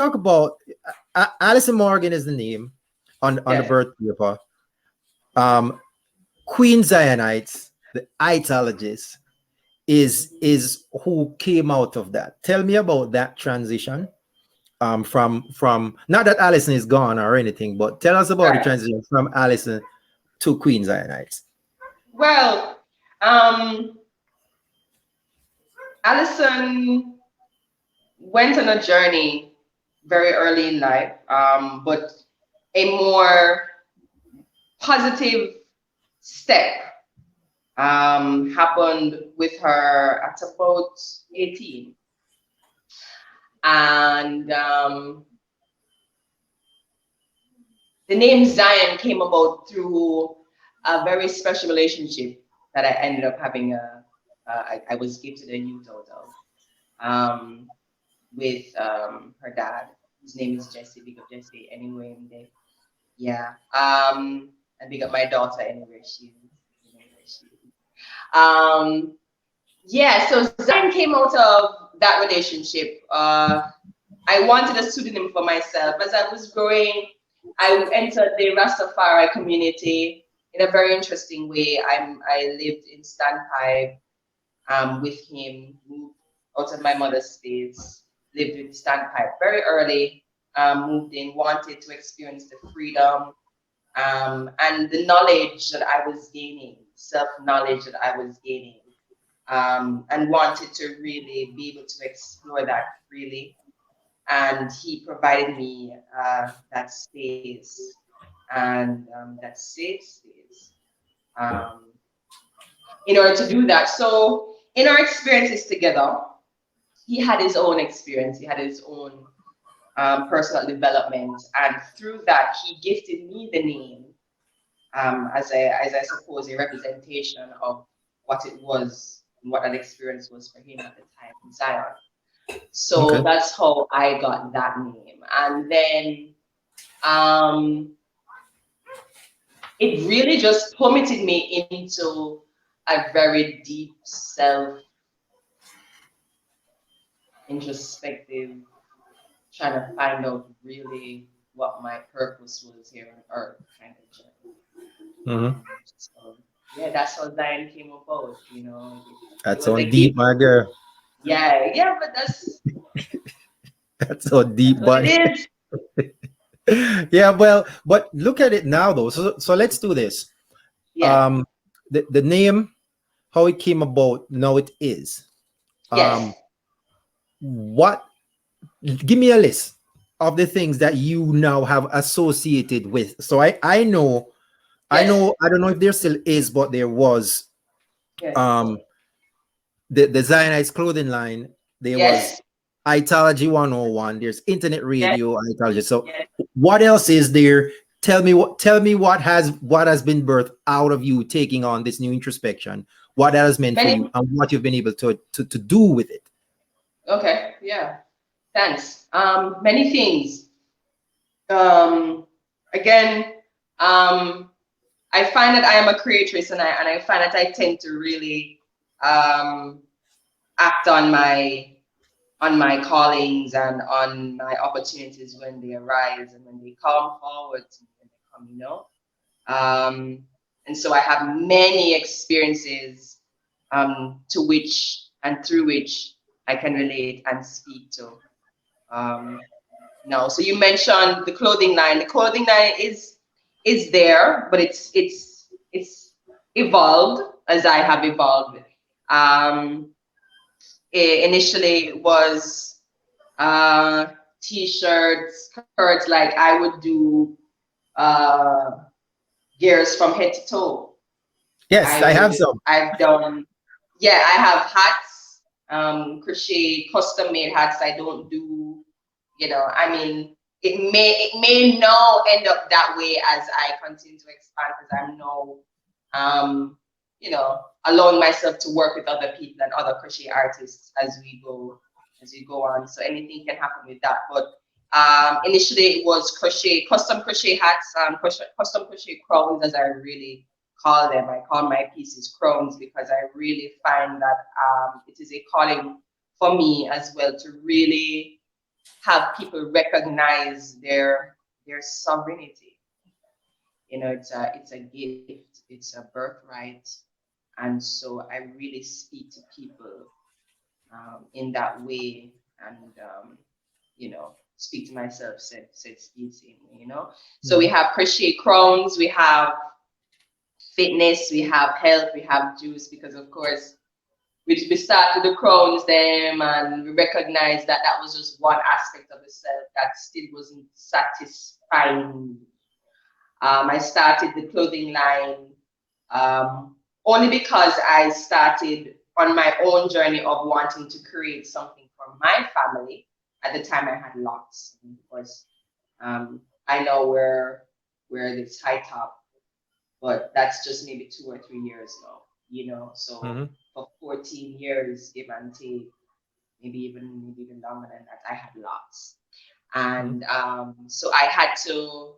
talk about Alison Morgan is the name on the Yes. birth paper. Queen Zionites, the Itesologist, is who came out of that. Tell me about that transition. From not that Allison is gone or anything, but tell us about the Right. transition from Allison to Queen Zionites. Well, Alison went on a journey very early in life, but a more positive step happened with her at about 18. And the name Zion came about through a very special relationship that I ended up having. I was gifted a youth out of with her dad. His name is Jesse. Big up Jesse. Anyway, yeah. And big up my daughter anywhere she is. Anywhere she is. Yeah. So Zion came out of that relationship. I wanted a pseudonym for myself. As I was growing, I entered the Rastafari community in a very interesting way. I lived in Standpipe with him, moved out of my mother's space, lived with Standpipe very early, moved in, wanted to experience the freedom and the knowledge that I was gaining, self-knowledge that I was gaining, and wanted to really be able to explore that freely. And he provided me that space and that safe space um, in order to do that. So in our experiences together, he had his own experience, he had his own personal development, and through that, he gifted me the name as I suppose a representation of what it was and what that experience was for him at the time in Zion. So Okay. that's how I got that name. And then it really just plummeted me into a very deep self introspective, trying to find out really what my purpose was here on earth kind of journey. Mm-hmm. So yeah, that's how Zion came about, it That's was so a gift. deep, my girl. Yeah, but That's so that's deep, what it but is. yeah, well, but look at it now though. So let's do this. Yeah. Um, the name, how it came about, now it is. Yes. What? Give me a list of the things that you now have associated with. So I Yes. know. I don't know if there still is, but there was Yes. um the Zionites clothing line. There was Yes. Itology 101. There's internet Yes. radio Itology. So Yes. what else is there? Tell me what has been birthed out of you taking on this new introspection, what that has meant for Many. you, and what you've been able to do with it. Okay. Yeah. Thanks. Many things. Um, Again, I find that I am a creatress, and I find that I tend to really um, act on my callings and on my opportunities when they arise and when they come forward to me, when they come. Um, and so I have many experiences to which and through which I can relate and speak to. Um, so you mentioned the clothing line. The clothing line is there, but it's evolved as I have evolved. Um, Initially, it was uh, t-shirts, skirts. Like I would do uh, gears from head to toe. Yes, I have some. I've done, yeah, I have hats, crochet, custom made hats. I don't do, I mean, it may now end up that way as I continue to expand because I'm now, allowing myself to work with other people and other crochet artists as we go on. So anything can happen with that. But initially it was custom crochet hats, custom crochet crowns, as I really call them. I call my pieces crowns because I really find that it is a calling for me as well to really have people recognize their sovereignty. It's a gift, it's a birthright, and so I really speak to people in that way, and speak to myself, said speak same way, So we Mhm. have crochet crowns, we have fitness, we have health, we have juice, because of course we started the crowns them, and we recognized that that was just one aspect of the self that still wasn't satisfying. I started the clothing line only because I started on my own journey of wanting to create something for my family. At the time, I had lots. And of course, I know we're this high top, but that's just maybe 2 or 3 years now. So Mhm. for 14 years, give and take, maybe even longer than that, I had lots, Mhm. and so I had to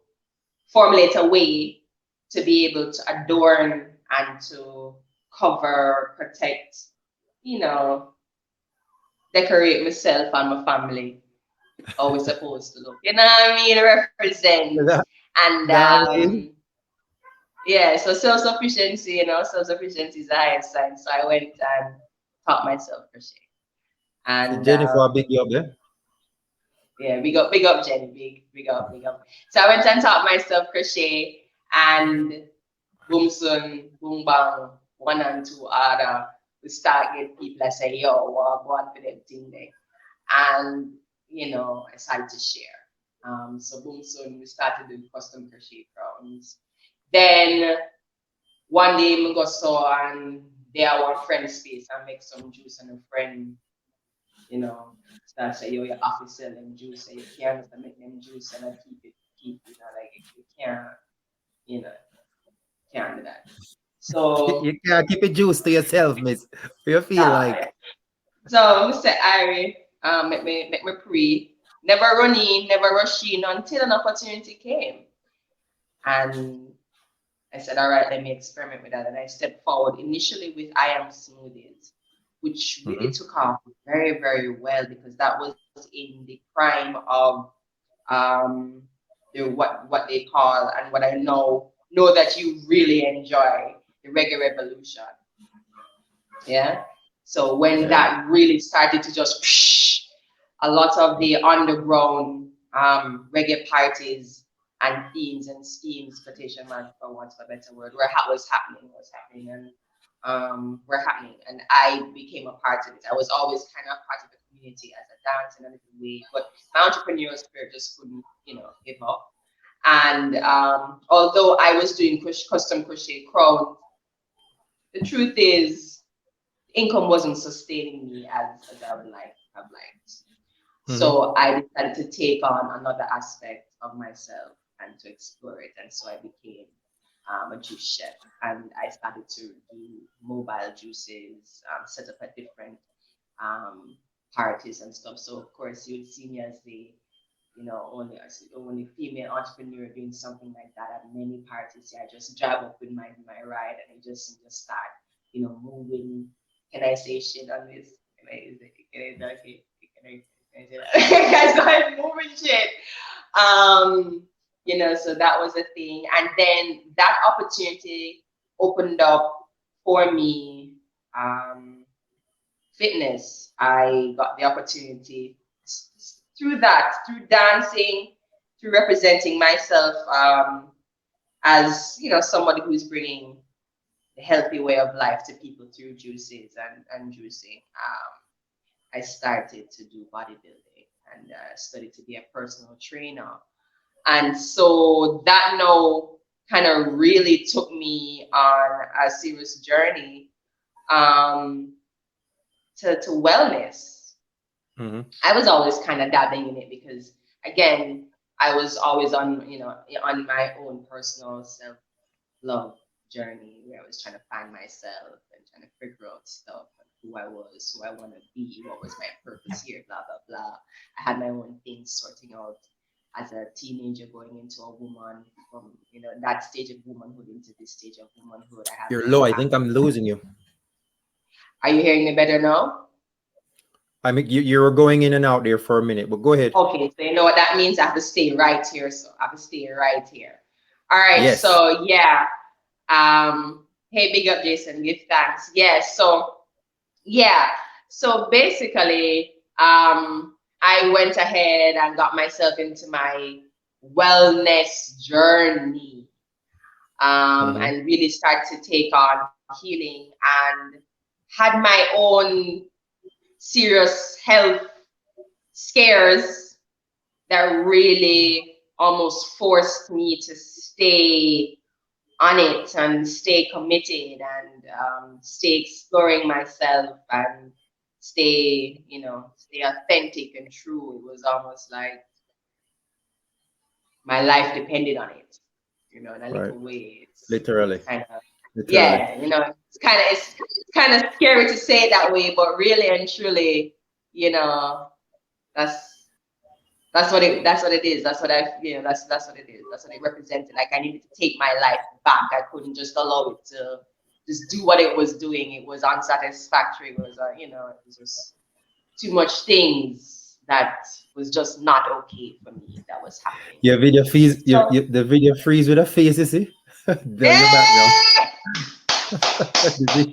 formulate a way to be able to adorn and to cover, protect, you know, decorate myself and my family how we're supposed to look. You know what I mean? Represent. That, And that means yeah, so self-sufficiency, self-sufficiency is the highest sign. So I went and taught myself crochet. And Jennifer big you up there. yeah, big up Jenny, big up. So I went and taught myself crochet, and boom soon, boom bang, one and two other. We start get people that say, yo, what go on for them thing there. And I started to share. So boom soon we started doing custom crochet crowns. Then one day we go so and there one friend space and make some juice, and a friend, you know, start say, yo, you have to sell them juice, so you can't just make them juice and I like you can't, you know, can't do that. You So can't keep it juice to yourself, miss. You feel nah, like so Mr. Irie, make me pre. Never run in, never rush in until an opportunity came. And I said, all right, let me experiment with that. And I stepped forward initially with I Am Smoothies, which really Mhm. took off very, very well, because that was in the prime of um, what they call, and what I know that you really enjoy, the reggae revolution. Yeah. So when Yeah. that really started to just a lot of the underground reggae parties and themes and schemes, quotation mark for want of a better word, was happening, and were happening, and I became a part of it. I was always kind of part of the community as a dance in a little way, but my entrepreneurial spirit just couldn't, give up. And although I was doing custom crochet crowns, the truth is income wasn't sustaining me as I would like have liked. Mhm. So I decided to take on another aspect of myself and to explore it. And so I became a juice chef, and I started to do mobile juices, set up at different um, parties and stuff. So of course you would see me as the only female entrepreneur doing something like that at many parties. Yeah, I just drive up with my ride, and I just start, moving. Can I say shit on this? Can I okay? Can I say that? Guys, go ahead, moving shit. So that was a thing, and then that opportunity opened up for me. Fitness. I got the opportunity through that, through dancing, through representing myself as somebody who's bringing the healthy way of life to people through juices and juicing. I started to do bodybuilding and studied to be a personal trainer, and so that now kind of really took me on a serious journey um, to wellness. Mhm. I was always kind of dabbling in it because, again, I was always on my own personal self love journey where I was trying to find myself and trying to figure out stuff and who I was, who I want to be, what was my purpose here, blah blah blah. I had my own things sorting out as a teenager, going into a woman, from that stage of womanhood into this stage of womanhood. I have You're my low. own I think I'm family. losing you. Are you hearing me better now? I mean, you were going in and out there for a minute, but go ahead. Okay, so you know what that means? I have to stay right here. So I have to stay right here. All right, Yes. so yeah. Hey, big up Jason, give thanks. Yes, so yeah. So basically, I went ahead and got myself into my wellness journey. Mm-hmm. And really started to take on healing and had my own serious health scares that really almost forced me to stay on it and stay committed and stay exploring myself and stay, stay authentic and true. It was almost like my life depended on it, in a Right. little way. It's Literally. kind of, Literally. yeah, it's kind of scary to say it that way, but really and truly, you know, that's that's what it is. That's what that's what it is. That's what it represented. Like I needed to take my life back. I couldn't just allow it to just do what it was doing. It was unsatisfactory. It was it was just too much things that was just not okay for me that was happening. Your video freeze. So The video freeze with a face. You see, down your background. eh! Did